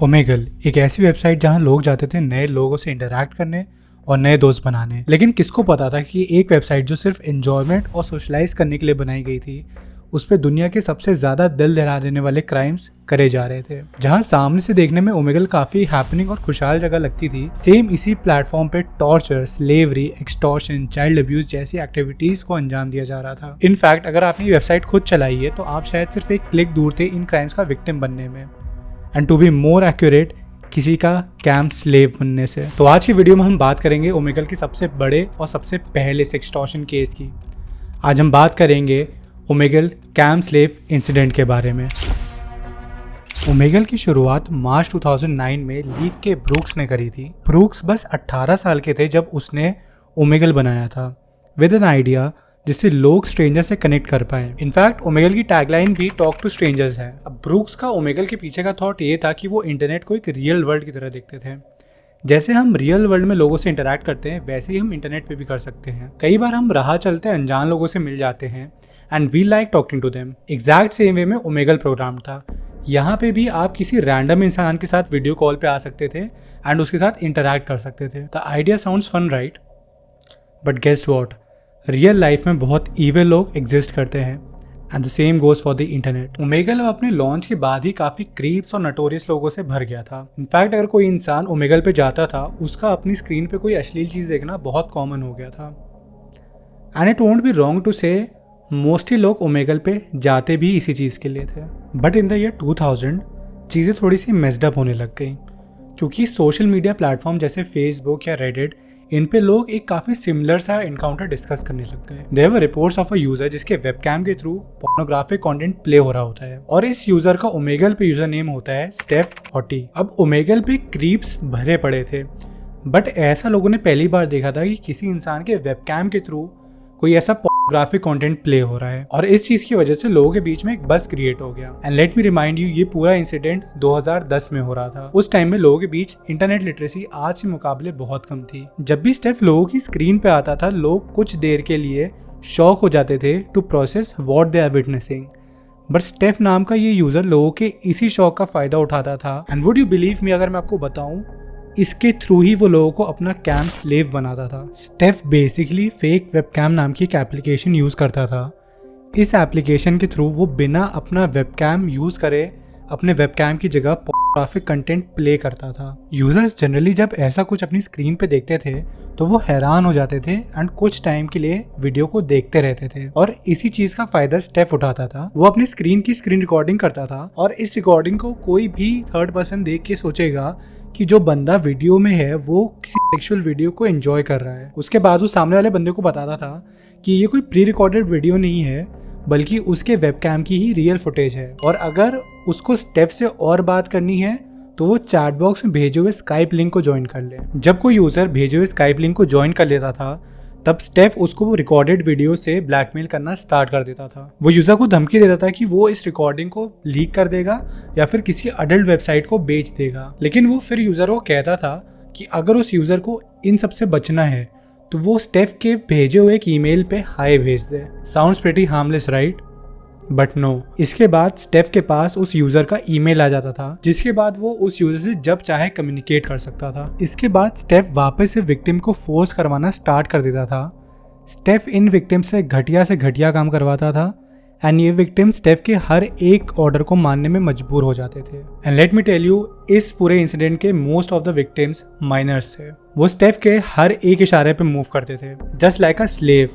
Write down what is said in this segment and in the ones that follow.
Omegle एक ऐसी website जहां लोग जाते थे नए लोगों से इंटरैक्ट करने और नए दोस्त बनाने। लेकिन किसको पता था कि एक वेबसाइट जो सिर्फ एंजॉयमेंट और सोशलाइज करने के लिए बनाई गई थी, उस पर दुनिया के सबसे ज़्यादा दिल दहला देने वाले क्राइम्स करे जा रहे थे। जहां सामने से देखने में ओमेगल काफ़ी हैपनिंग और खुशहाल जगह लगती थी, सेम इसी प्लेटफॉर्म पे torture, slavery, extortion, child abuse जैसी एक्टिविटीज़ को अंजाम दिया जा रहा था। इनफैक्ट अगर आपने ये वेबसाइट खुद चलाई है तो आप शायद सिर्फ एक क्लिक दूर थे इन क्राइम्स का विक्टिम बनने में, and to be more accurate, किसी का कैम स्लेव बनने से। तो आज की वीडियो में हम बात करेंगे ओमेगल के सबसे बड़े और सबसे पहले सेक्सटॉर्शन केस की। आज हम बात करेंगे ओमेगल कैम स्लेव इंसिडेंट के बारे में। ओमेगल की शुरुआत मार्च 2009 में लीव के ब्रूक्स ने करी थी। ब्रूक्स बस 18 साल के थे जब उसने ओमेगल बनाया था, विद एन आइडिया जिससे लोग स्ट्रेंजर से कनेक्ट कर पाए। इनफैक्ट ओमेगल की टैगलाइन भी टॉक टू स्ट्रेंजर्स है। अब ब्रूक्स का ओमेगल के पीछे का थॉट ये था कि वो इंटरनेट को एक रियल वर्ल्ड की तरह देखते थे। जैसे हम रियल वर्ल्ड में लोगों से इंटरैक्ट करते हैं, वैसे ही हम इंटरनेट पे भी कर सकते हैं। कई बार हम राह चलते अनजान लोगों से मिल जाते हैं and we like talking to them. Exact same way में ओमेगल प्रोग्राम था। यहाँ पे भी आप किसी रैंडम इंसान के साथ वीडियो कॉल पे आ सकते थे एंड उसके साथ इंटरैक्ट कर सकते थे। The idea sounds fun, right? But guess what, real life में बहुत ईविल लोग एग्जिस्ट करते हैं, and the same goes for the internet. Omegle अपने लॉन्च के बाद ही काफ़ी क्रीप्स और नटोरियस लोगों से भर गया था। इनफैक्ट अगर कोई इंसान ओमेगल पे जाता था, उसका अपनी स्क्रीन पे कोई अश्लील चीज़ देखना बहुत कॉमन हो गया था। And it won't be wrong to say mostly लोग ओमेगल पे जाते भी इसी चीज़ के लिए थे। बट इन द ईयर 2000 चीज़ें थोड़ी सी मेस्ड अप होने लग गई, क्योंकि सोशल मीडिया प्लेटफॉर्म जैसे फेसबुक या रेडिट, इन पे लोग एक काफ़ी सिमिलर सा इनकाउंटर डिस्कस करने लग गए। There were reports of a user जिसके वेबकैम के थ्रू पोर्नोग्राफिक कंटेंट प्ले हो रहा होता है, और इस यूजर का ओमेगल पे यूजर नेम होता है स्टेफ हॉटी। अब ओमेगल पे क्रीप्स भरे पड़े थे, बट ऐसा लोगों ने पहली बार देखा था कि किसी इंसान के वेबकैम के थ्रू कोई ऐसा पोर्नोग्राफिक कंटेंट प्ले हो रहा है। और इस चीज की वजह से लोगों के बीच में एक बस क्रिएट हो गया। And let me remind you, ये पूरा इंसिडेंट 2010 में हो रहा था। उस टाइम में लोगों के बीच इंटरनेट लिटरेसी आज के मुकाबले बहुत कम थी। जब भी स्टेफ लोगों की स्क्रीन पे आता था, लोग कुछ देर के लिए शॉक हो जाते थे to process what they are witnessing. But Steph नाम का ये यूजर लोगों के इसी शौक का फायदा उठाता था। And would you believe me, अगर मैं आपको बताऊं, इसके थ्रू ही वो लोगों को अपना कैम स्लेव बनाता था। स्टेफ बेसिकली फेक वेबकैम नाम की एक एप्लीकेशन यूज़ करता था। इस एप्लीकेशन के थ्रू वो बिना अपना वेबकैम यूज़ करे अपने वेबकैम की जगह पोर्नोग्राफिक कंटेंट प्ले करता था। यूजर्स जनरली जब ऐसा कुछ अपनी स्क्रीन पे देखते थे तो वो हैरान हो जाते थे एंड कुछ टाइम के लिए वीडियो को देखते रहते थे, और इसी चीज़ का फायदा स्टेफ उठाता था। वो अपनी स्क्रीन की स्क्रीन रिकॉर्डिंग करता था, और इस रिकॉर्डिंग को कोई भी थर्ड पर्सन देख के सोचेगा कि जो बंदा वीडियो में है वो किसी सेक्सुअल वीडियो को एंजॉय कर रहा है। उसके बाद वो सामने वाले बंदे को बताता था कि ये कोई प्री रिकॉर्डेड वीडियो नहीं है, बल्कि उसके वेबकैम की ही रियल फुटेज है। और अगर उसको स्टेफ से और बात करनी है तो वो चैट बॉक्स में भेजे हुए स्काइप लिंक को ज्वाइन कर ले। जब कोई यूजर भेजे हुए स्काइप लिंक को ज्वाइन कर लेता था, तब स्टेफ उसको रिकॉर्डेड वीडियो से ब्लैकमेल करना स्टार्ट कर देता था। वो यूजर को धमकी देता था कि वो इस रिकॉर्डिंग को लीक कर देगा या फिर किसी अडल्ट वेबसाइट को बेच देगा। लेकिन वो फिर यूजर को कहता था कि अगर उस यूजर को इन सब से बचना है तो वो स्टेफ के भेजे हुए एक ईमेल पे हाय भेज दे। Sounds pretty harmless, right? But no. इसके बाद स्टेफ के पास उस यूजर का ईमेल आ जाता था, जिसके बाद वो उस यूजर से जब चाहे कम्युनिकेट कर सकता था। इसके बाद स्टेफ वापस से विक्टिम को फोर्स करवाना स्टार्ट कर देता था। स्टेफ इन विक्टिम से घटिया काम करवाता था, एंड ये विक्टिम स्टेफ के हर एक ऑर्डर को मानने में मजबूर हो जाते थे। And let me tell you, इस पूरे इंसिडेंट के most of the victims minors थे। वो स्टेफ के हर एक इशारे पे मूव करते थे, just like a slave,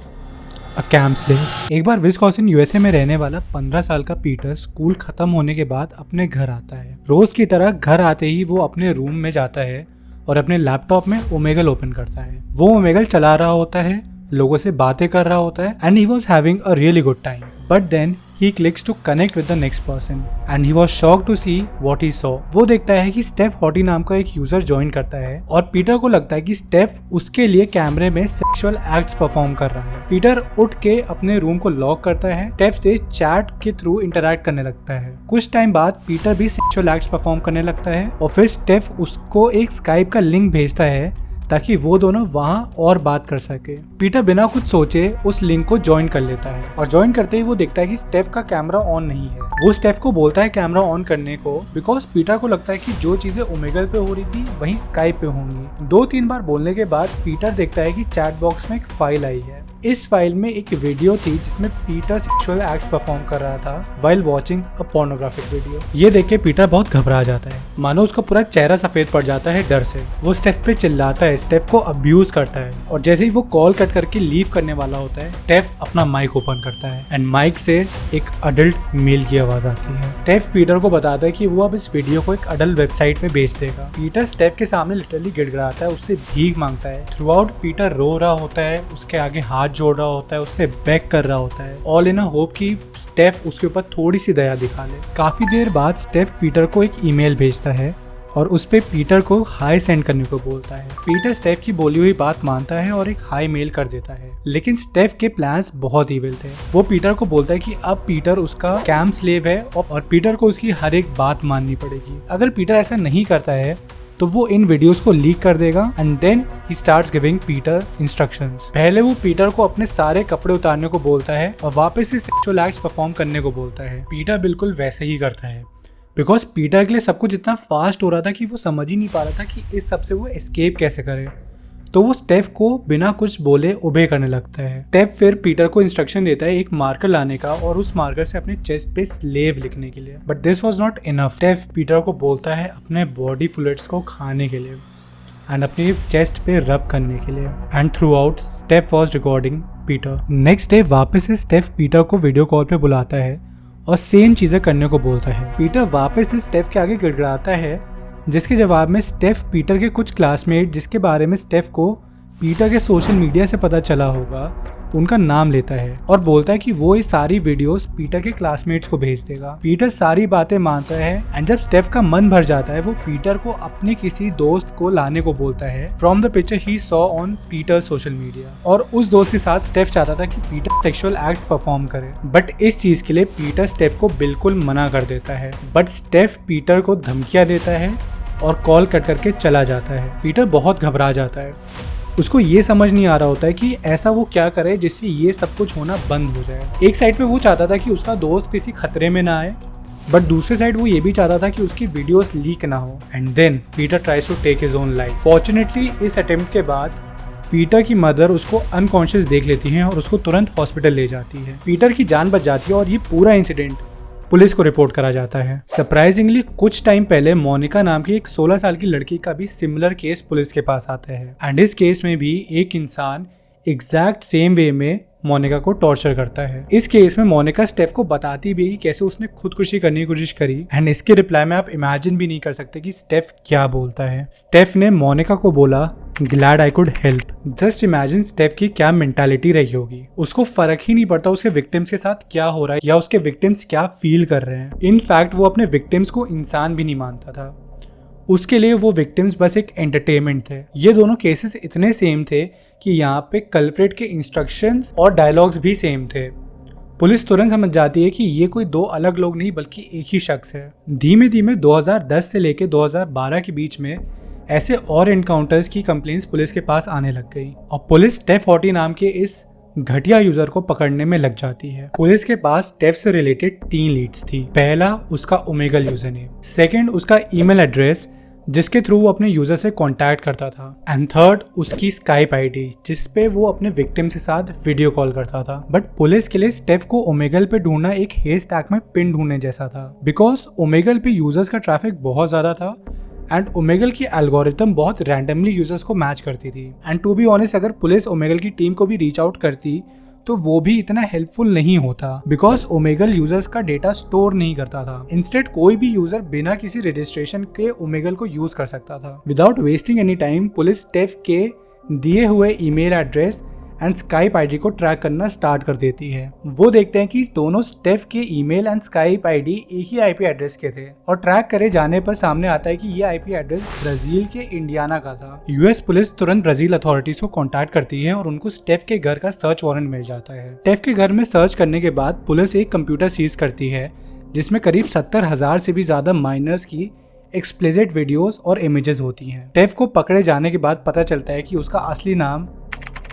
a cam slave. एक बार विस्कॉन्सिन यूएसए में रहने वाला 15 साल का पीटर स्कूल खत्म होने के बाद अपने घर आता है। रोज की तरह घर आते ही वो अपने रूम में जाता है और अपने लैपटॉप में ओमेगल ओपन करता है। वो ओमेगल चला रहा होता है, लोगों से बातें कर रहा होता है, and he was having a really good time. But then he clicks to connect with the next person and he was shocked to see what he saw। वो देखता है कि स्टेफ हॉटी नाम का एक यूजर ज्वाइन करता है, और पीटर को लगता है कि स्टेफ उसके लिए कैमरे में सेक्सुअल एक्ट्स परफॉर्म कर रहा है। पीटर उठ के अपने रूम को लॉक करता है, स्टेफ से चैट के थ्रू इंटरैक्ट करने लगता है। कुछ टाइम बाद पीटर भी सेक्सुअल एक्ट्स परफॉर्म करने लगता है, और फिर स्टेफ उसको एक स्काइप का लिंक भेजता है ताकि वो दोनों वहाँ और बात कर सके। पीटर बिना कुछ सोचे उस लिंक को ज्वाइन कर लेता है और ज्वाइन करते ही वो देखता है कि स्टेफ का कैमरा ऑन नहीं है। वो स्टेफ को बोलता है कैमरा ऑन करने को, बिकॉज पीटर को लगता है कि जो चीजें ओमेगल पे हो रही थी वहीं स्काइप पे होंगी। 2-3 बार बोलने के बाद पीटर देखता है कि चैट बॉक्स में एक फाइल आई है। इस फाइल में एक वीडियो थी जिसमें पीटर सेक्सुअल एक्ट्स परफॉर्म कर रहा था while watching a pornographic video. ये देख के पीटर बहुत घबरा जाता है, मानो उसका पूरा चेहरा सफेद पड़ जाता है डर से। वो स्टेफ पे चिल्लाता है, स्टेफ को अब्यूज करता है और जैसे ही वो कॉल कट करके लीव करने वाला होता है, स्टेफ अपना माइक ओपन करता है एंड माइक से एक अडल्ट मेल की आवाज आती है। स्टेफ पीटर को बताता है कि वो अब इस वीडियो को एक अडल्ट वेबसाइट में बेच देगा। पीटर स्टेफ के सामने लिटरली गिड़गिड़ाता है, उससे भीख मांगता है। थ्रू आउट पीटर रो रहा होता है, उसके आगे हाथ जोड़ रहा होता है, उससे बैक कर रहा होता है, ऑल इन अ होप कि स्टेफ उसके ऊपर थोड़ी सी दया दिखा ले। काफी देर बाद स्टेफ पीटर को एक ईमेल भेजता है और उस पे पीटर को हाई सेंड करने को बोलता है। पीटर स्टेफ की बोली हुई बात मानता है और एक हाई मेल कर देता है, लेकिन स्टेफ के प्लान्स बहुत ईविल थे। वो पीटर को बोलता है कि अब पीटर उसका कैंप स्लेव है और पीटर को उसकी हर एक बात माननी पड़ेगी। अगर पीटर ऐसा नहीं करता है तो वो इन वीडियोस को लीक कर देगा and then he starts giving Peter instructions. पहले वो पीटर को अपने सारे कपड़े उतारने को बोलता है और वापस से सेक्सुअल एक्ट्स परफॉर्म करने को बोलता है। पीटर बिल्कुल वैसे ही करता है, बिकॉज पीटर के लिए सब कुछ इतना फास्ट हो रहा था कि वो समझ ही नहीं पा रहा था कि इस सब से वो एस्केप कैसे करे। तो वो स्टेफ को बिना कुछ बोले ओबे करने लगता है। स्टेफ फिर पीटर को इंस्ट्रक्शन देता है एक मार्कर लाने का और उस मार्कर से अपने चेस्ट पे स्लेव लिखने के लिए, but this was not enough. Steph Peter को बोलता है अपने बॉडी फ्लूइड्स को खाने के लिए एंड अपनी चेस्ट पे रब करने के लिए and throughout Steph was recording Peter. Next day वापस से स्टेफ पीटर को वीडियो कॉल पे बुलाता है और सेम चीजें करने को बोलता है। पीटर वापस से स्टेफ के आगे गिड़गिड़ाता है, जिसके जवाब में स्टेफ पीटर के कुछ क्लासमेट जिसके बारे में स्टेफ को पीटर के सोशल मीडिया से पता चला होगा उनका नाम लेता है और बोलता है कि वो ये सारी वीडियोस पीटर के क्लासमेट्स को भेज देगा। पीटर सारी बातें मानता है एंड जब स्टेफ का मन भर जाता है वो पीटर को अपने किसी दोस्त को लाने को बोलता है from the picture he saw on Peter social media. और उस दोस्त के साथ स्टेफ चाहता था कि पीटर सेक्सुअल एक्ट्स परफॉर्म करे, बट इस चीज के लिए पीटर स्टेफ को बिल्कुल मना कर देता है। बट स्टेफ पीटर को धमकियां देता है और कॉल कट करके चला जाता है। पीटर बहुत घबरा जाता है, उसको ये समझ नहीं आ रहा होता है कि ऐसा वो क्या करे जिससे ये सब कुछ होना बंद हो जाए। एक साइड पे वो चाहता था कि उसका दोस्त किसी खतरे में ना आए, बट दूसरे साइड वो ये भी चाहता था कि उसकी वीडियोस लीक ना हो। And then Peter tries to take his own life. Fortunately इस अटेम्प्ट के बाद पीटर की मदर उसको अनकॉन्शियस देख लेती हैं और उसको तुरंत हॉस्पिटल ले जाती है। पीटर की जान बच जाती है और ये पूरा इंसिडेंट पुलिस को रिपोर्ट करा जाता है। सरप्राइजिंगली कुछ टाइम पहले मोनिका नाम की एक 16 साल की लड़की का भी सिमिलर केस पुलिस के पास आता है एंड इस केस में भी एक इंसान एग्जैक्ट सेम वे में मोनिका को टॉर्चर करता है। इस केस में मोनिका स्टेफ को बताती भी कैसे उसने खुदकुशी करने की कोशिश करी एंड इसके रिप्लाई में आप इमेजिन भी नहीं कर सकते कि स्टेफ क्या बोलता है। स्टेफ ने मोनिका को बोला glad I could help. Just imagine Steph की क्या मेंटालिटी रही होगी। उसको फर्क ही नहीं पड़ता उसके विक्टिम्स के साथ क्या हो रहा है या उसके विक्टिम्स क्या फील कर रहे हैं। इनफैक्ट वो अपने विक्टिम्स को इंसान भी नहीं मानता था, उसके लिए वो विक्टिम्स बस एक एंटरटेनमेंट थे। ये दोनों केसेस इतने सेम थे कि यहाँ पे कल्प्रेट के इंस्ट्रक्शंस और डायलॉग्स भी सेम थे। पुलिस तुरंत समझ जाती है कि ये कोई दो अलग लोग नहीं बल्कि एक ही शख्स है। धीमे धीमे 2010 से लेकर 2012 के बीच में ऐसे और एनकाउंटर्स की कंप्लेंट्स पुलिस के पास आने लग गई और पुलिस स्टेफ 40 नाम के इस घटिया यूजर को पकड़ने में लग जाती है। पुलिस के पास स्टेफ से रिलेटेड 3 लीड्स थी। पहला उसका ओमेगल यूजर नेम, सेकंड उसका ईमेल एड्रेस जिसके थ्रू वो अपने यूजर से कांटेक्ट करता था एंड थर्ड उसकी स्काइप आईडी जिस पे वो अपने विक्टिम के साथ वीडियो कॉल करता था। बट पुलिस के लिए स्टेफ को ओमेगल पे ढूंढना एक हेयर स्टैक में पिन ढूंढने जैसा था, बिकॉज ओमेगल पे यूजर्स का ट्रैफिक बहुत ज्यादा था एंड ओमेगल की एल्गोरिथम बहुत रैंडमली यूजर्स को मैच करती थी। एंड टू बी ऑनेस्ट अगर पुलिस ओमेगल की टीम को भी रीच आउट करती तो वो भी इतना हेल्पफुल नहीं होता, बिकॉज ओमेगल यूजर्स का डेटा स्टोर नहीं करता था। इंस्टेड कोई भी यूजर बिना किसी रजिस्ट्रेशन के ओमेगल को यूज कर सकता था। Without wasting any time police Steph के दिए हुए email address and Skype ID को ट्रैक करना स्टार्ट कर देती है। वो देखते हैं कि दोनों स्टेफ के ईमेल एंड स्काइप आईडी एक ही आईपी एड्रेस के थे और ट्रैक करे जाने पर सामने आता है कि ये आईपी एड्रेस ब्राजील के इंडियाना का था। यूएस पुलिस तुरंत ब्राजील अथॉरिटीज को कांटेक्ट करती है और उनको स्टेफ के घर का सर्च वारंट मिल जाता है। स्टेफ के घर में सर्च करने के बाद पुलिस एक कंप्यूटर सीज करती है जिसमें करीब 70,000 से भी ज्यादा माइनर्स की एक्सप्लिसिट वीडियोस और इमेजेस होती हैं। टेफ को पकड़े जाने के बाद पता चलता है कि उसका असली नाम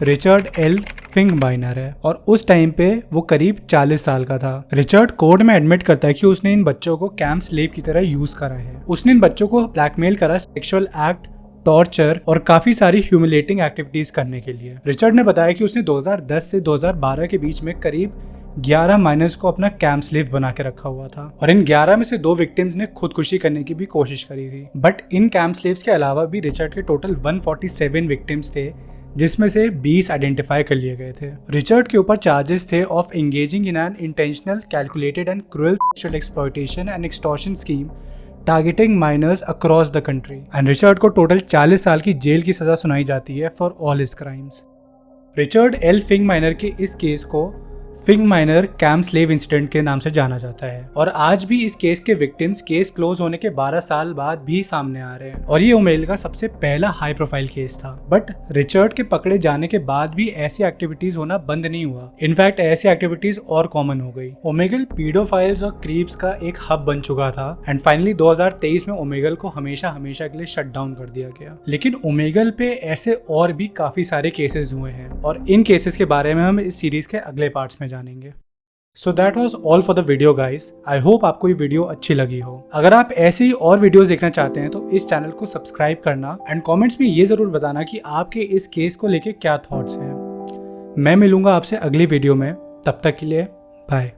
रिचर्ड एल फिंगबाइनर है और उस टाइम पे वो करीब 40 साल का था। रिचर्ड कोर्ट में एडमिट करता है कि उसने इन बच्चों को कैंप स्लेव की तरह यूज करा है। उसने इन बच्चों को ब्लैकमेल करा सेक्सुअल एक्ट, टॉर्चर और काफी सारी ह्यूमिलेटिंग एक्टिविटीज करने के लिए। रिचर्ड ने बताया कि उसने 2010 से 2012 के बीच में करीब 11 माइनर्स को अपना कैंप स्लेव बना के रखा हुआ था और इन 11 में से 2 विक्टिम्स ने खुदकुशी करने की भी कोशिश करी थी। बट इन कैंप स्लेव्स के अलावा भी रिचर्ड के टोटल 147 विक्टिम्स थे, जिसमें से 20 आइडेंटिफाई कर लिए गए थे। रिचर्ड के ऊपर चार्जेस थे of engaging in an intentional, calculated and cruel sexual exploitation and extortion scheme targeting minors across the country. And Richard को टोटल 40 साल की जेल की सजा सुनाई जाती है for all his crimes. Richard L Finkbeiner के इस केस को फिंगबाइनर कैंप स्लेव इंसिडेंट के नाम से जाना जाता है और आज भी इस केस के विक्टिम्स केस क्लोज होने के 12 साल बाद भी सामने आ रहे हैं और ये ओमेगल का सबसे पहला हाई प्रोफाइल केस था। बट रिचर्ड के पकड़े जाने के बाद भी ऐसी एक्टिविटीज होना बंद नहीं हुआ। इनफैक्ट ऐसी एक्टिविटीज और कॉमन हो गई। ओमेगल पीडोफाइल्स और क्रीप्स का एक हब बन चुका था एंड फाइनली 2023 में ओमेगल को हमेशा के लिए शट डाउन कर दिया गया। लेकिन ओमेगल पे ऐसे और भी काफी सारे केसेस हुए हैं और इन केसेस के बारे में हम इस सीरीज के अगले पार्ट्स में जानेंगे। So that was all for the video guys. I hope आपको ये वीडियो अच्छी लगी हो। अगर आप ऐसे ही और वीडियोस देखना चाहते हैं तो इस चैनल को सब्सक्राइब करना एंड कमेंट्स में ये जरूर बताना कि आपके इस केस को लेके क्या थॉट्स हैं। मैं मिलूंगा आपसे अगली वीडियो में, तब तक के लिए बाय।